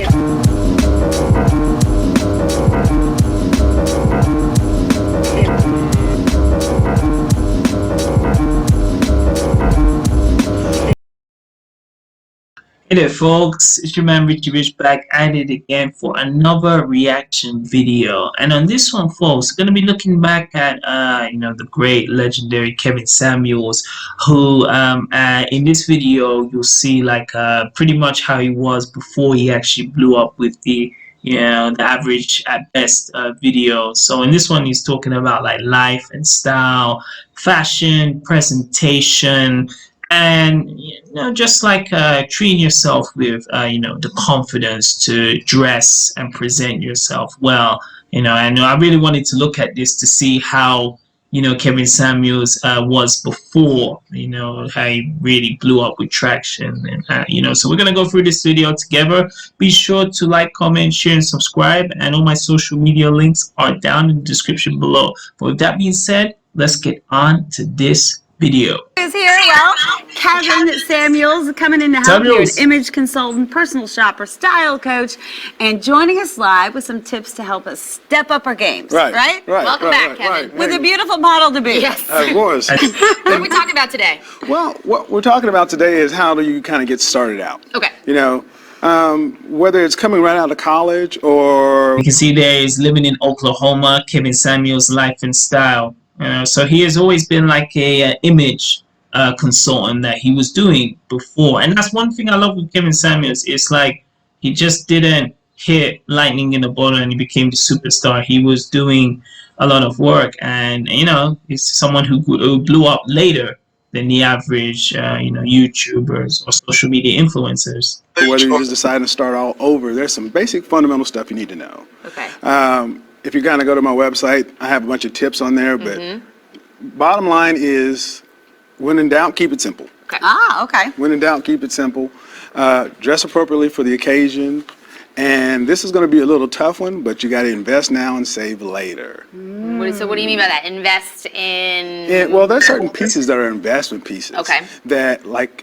Hey there folks, it's your man Rich back at it again for another reaction video. And on this one folks, we're going to be looking back at the great legendary Kevin Samuels, who in this video you'll see like pretty much how he was before he actually blew up with the the average at best video. So in this one he's talking about like life and style, fashion, presentation, and just like treating yourself with the confidence to dress and present yourself well. And I really wanted to look at this to see how Kevin Samuels was before, how he really blew up with traction. And so we're gonna go through this video together. Be sure to like, comment, share, and subscribe, and all my social media links are down in the description below. But with that being said, let's get on to this video. Is here, y'all. Kevin Samuels coming in to help you, an image consultant, personal shopper, style coach, and joining us live with some tips to help us step up our games. Right? Welcome back, Kevin. With a beautiful model to be. Yes. Of course. What are we talking about today? Well, what we're talking about today is how do you kind of get started out. Okay. Whether it's coming right out of college or... You can see there is living in Oklahoma, Kevin Samuels' life and style. So he has always been like a image consultant that he was doing before, and that's one thing I love with Kevin Samuels. It's like he just didn't hit lightning in a bottle and he became the superstar. He was doing a lot of work, and he's someone who blew up later than the average YouTubers or social media influencers. Whether you just decide to start all over, there's some basic fundamental stuff you need to know. Okay. If you kind of go to my website, I have a bunch of tips on there, but bottom line is, when in doubt, keep it simple. Okay. Okay. When in doubt, keep it simple. Dress appropriately for the occasion. And this is going to be a little tough one, but you got to invest now and save later. So what do you mean by that? Invest in... Well, there's certain pieces that are investment pieces. Okay. That, like,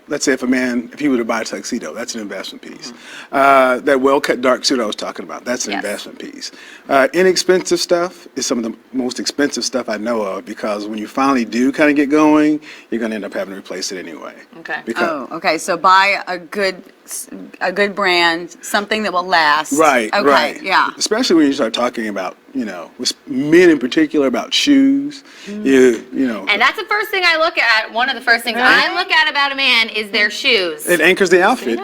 let's say if he were to buy a tuxedo, that's an investment piece. That well-cut dark suit I was talking about, that's an investment piece. Inexpensive stuff is some of the most expensive stuff I know of, because when you finally do kind of get going, you're going to end up having to replace it anyway. Okay. Okay. So buy a good brand, something that will last. Right. Okay. Right. Yeah. Especially when you start talking about, with men in particular, about shoes. And that's the first thing I look at. One of the first things I look at about a man is their shoes. It anchors the outfit.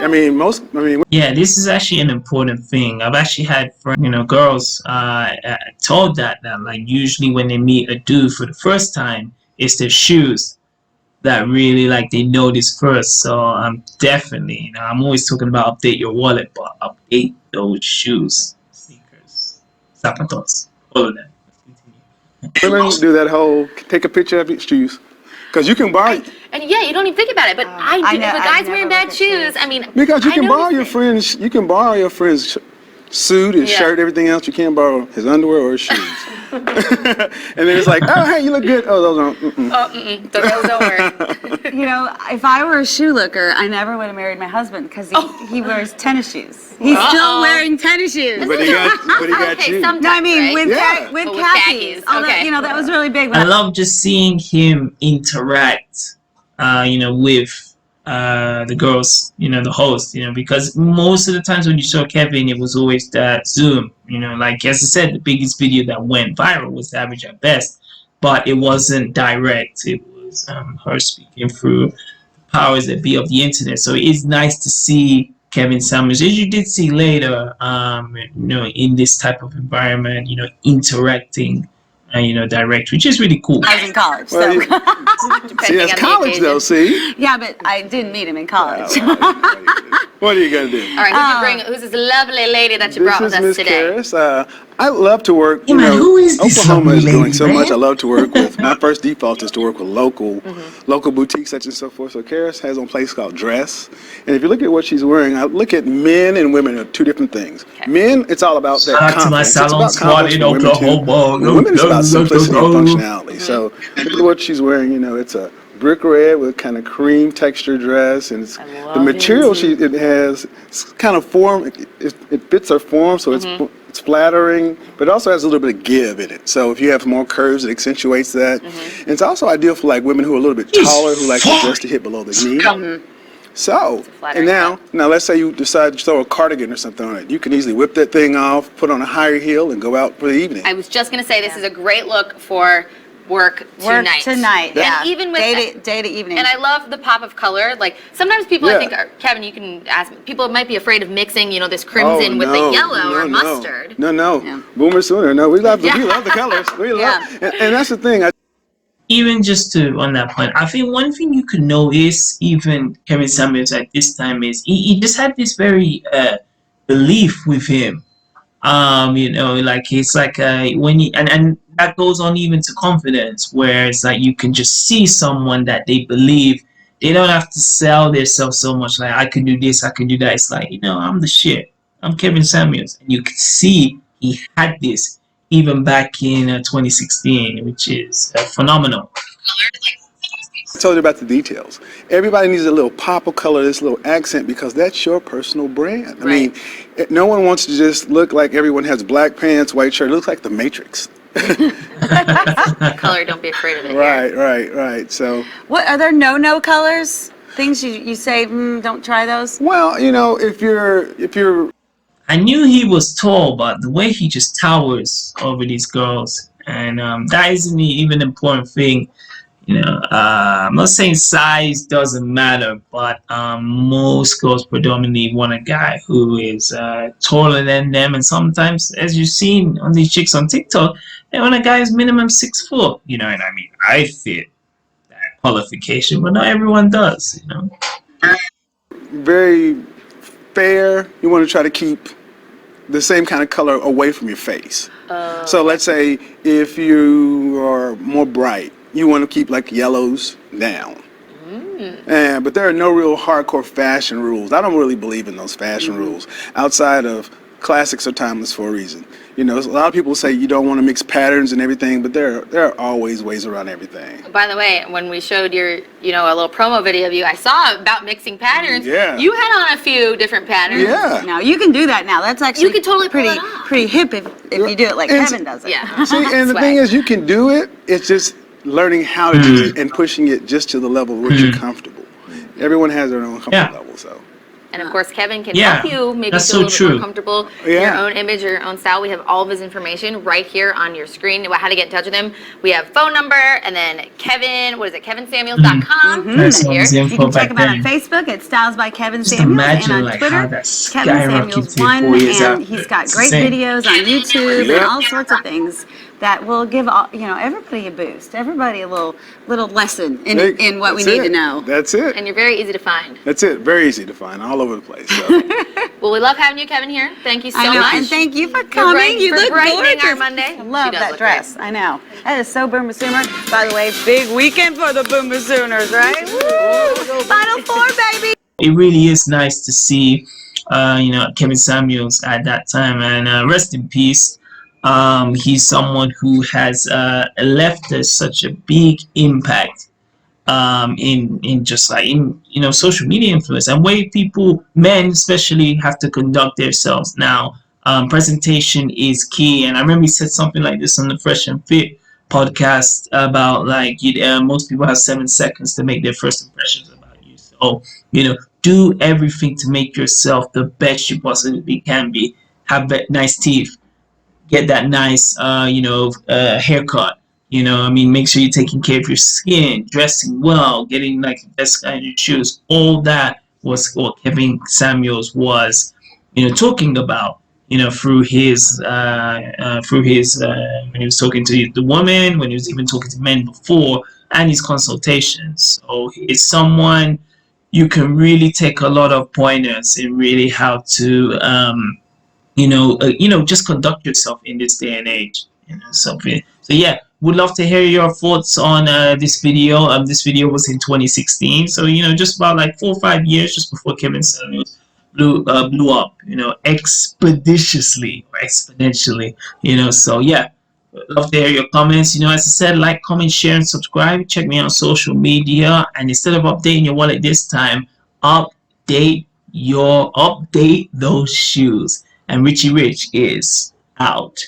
Yeah, this is actually an important thing. I've actually had girls told that like usually when they meet a dude for the first time, it's their shoes that really like they notice first. So I'm definitely, I'm always talking about update your wallet, but update those shoes, sneakers, zapatos, all of that. Women do that whole take a picture of your shoes, because you can borrow. And you don't even think about it, but I do. If a guy's wearing bad shoes, I mean, because you can borrow your friend's, suit, his shirt, everything else. You can't borrow his underwear or his shoes. And then it's like, oh, hey, you look good. Oh, those aren't. Those don't work. If I were a shoe looker, I never would have married my husband, because he wears tennis shoes. He's still wearing tennis shoes. But he got shoes. No, I mean with khakis. Okay. That was really big. I love just seeing him interact, with the girls, the host, because most of the times when you saw Kevin, it was always that Zoom, like as I said, the biggest video that went viral was the average at best, but it wasn't direct. It was her speaking through the powers that be of the internet. So it is nice to see Kevin Samuels, as you did see later, in this type of environment, interacting direct, which is really cool. I was in college, well, so. See, that's college though, see? Yeah, but I didn't meet him in college. What are you going to do? All right, who's this lovely lady that you brought with us today? This is Miss Karis. I love to work, who is this Oklahoma is lady, doing so man? much. I love to work with, my first default is to work with local boutiques such and so forth. So Karis has a place called Dress. And if you look at what she's wearing, I look at men and women are two different things. Okay. Men, it's all about that confidence. To my salon squad in Oklahoma. Women, it's about simplicity and functionality. So look at what she's wearing, it's a brick red with kind of cream texture dress, and it's, the material it has, it's kind of form. It fits her form, so it's flattering, but it also has a little bit of give in it. So if you have more curves, it accentuates that. And it's also ideal for like women who are a little bit taller, who like to dress to hit below the knee. So, and now let's say you decide to throw a cardigan or something on it. You can easily whip that thing off, put on a higher heel, and go out for the evening. I was just going to say, this is a great look for work tonight. Yeah. And even with day to evening. And I love the pop of color. Like sometimes people, I think, Kevin, you can ask. People might be afraid of mixing, this crimson with the yellow or mustard. No. Boomer Sooner. No, we love the colors. We love, and that's the thing. Even just on that point, I think one thing you could notice, even Kevin Samuels at this time, is he just had this very belief with him. Like it's like when you and that goes on even to confidence, where it's like you can just see someone that they believe. They don't have to sell themselves so much. Like, I can do this, I can do that. It's like, I'm the shit. I'm Kevin Samuels, and you can see he had this even back in 2016, which is phenomenal. I told you about the details. Everybody needs a little pop of color, this little accent, because that's your personal brand. I mean, no one wants to just look like everyone has black pants, white shirt. It looks like the Matrix. Color, don't be afraid of it. Right. So, what are there no colors? Things you say, don't try those. Well, if you're I knew he was tall, but the way he just towers over these girls, and that isn't even an important thing. I'm not saying size doesn't matter, but most girls predominantly want a guy who is taller than them, and sometimes, as you've seen on these chicks on TikTok, they want a guy who's minimum 6 foot. And I mean, I fit that qualification, but not everyone does. Very fair. You want to try to keep the same kind of color away from your face. So let's say if you are more bright, you want to keep like yellows down. But there are no real hardcore fashion rules. I don't really believe in those fashion rules outside of classics are timeless for a reason. A lot of people say you don't want to mix patterns and everything, but there are always ways around everything. By the way, when we showed your, a little promo video of you, I saw about mixing patterns. Yeah. You had on a few different patterns. Yeah. No, you can do that now. That's actually You can totally pull it off. pretty hip if you do it like Kevin does it. Yeah. See, and the thing is, you can do it. It's just learning how to do it and pushing it just to the level where you're comfortable. Everyone has their own comfort level, so. And of course, Kevin can help you maybe feel a little bit more comfortable in your own image or your own style. We have all of his information right here on your screen about how to get in touch with him. We have phone number, and then Kevin, kevinsamuels.com. You can check him out on Facebook at Styles by Kevin Samuels, and on Twitter, Kevin Samuels1, and he's got great videos on YouTube and all sorts of things that will give everybody a boost, everybody a little lesson in what we need to know. That's it. And you're very easy to find. That's it. Very easy to find, all over the place. So. Well, we love having you, Kevin, here. Thank you so much. And thank you for coming. You look gorgeous. Our Monday. I love that dress. Great. I know. That is so Boomer Sooner. By the way, big weekend for the Boomer Sooners, right? Woo! Final Four, baby. It really is nice to see, Kevin Samuels at that time, and rest in peace. He's someone who has left us such a big impact in just like in social media influence and way men especially, have to conduct themselves now. Presentation is key, and I remember he said something like this on the Fresh and Fit podcast about like most people have 7 seconds to make their first impressions about you. So do everything to make yourself the best you possibly can be. Have nice teeth. Get that nice, haircut. Make sure you're taking care of your skin, dressing well, getting like the best kind of shoes. All that was what Kevin Samuels was, talking about, through his when he was talking to the woman, when he was even talking to men before, and his consultations. So it's someone you can really take a lot of pointers in really how to just conduct yourself in this day and age. So yeah, would love to hear your thoughts on this video. This video was in 2016, so just about like 4 or 5 years just before Kevin Samuels blew up, expeditiously or exponentially. So yeah, Love to hear your comments. You know, as I said, like, comment, share, and subscribe. Check me out on social media. And instead of updating your wallet this time, update those shoes. And Richie Rich is out.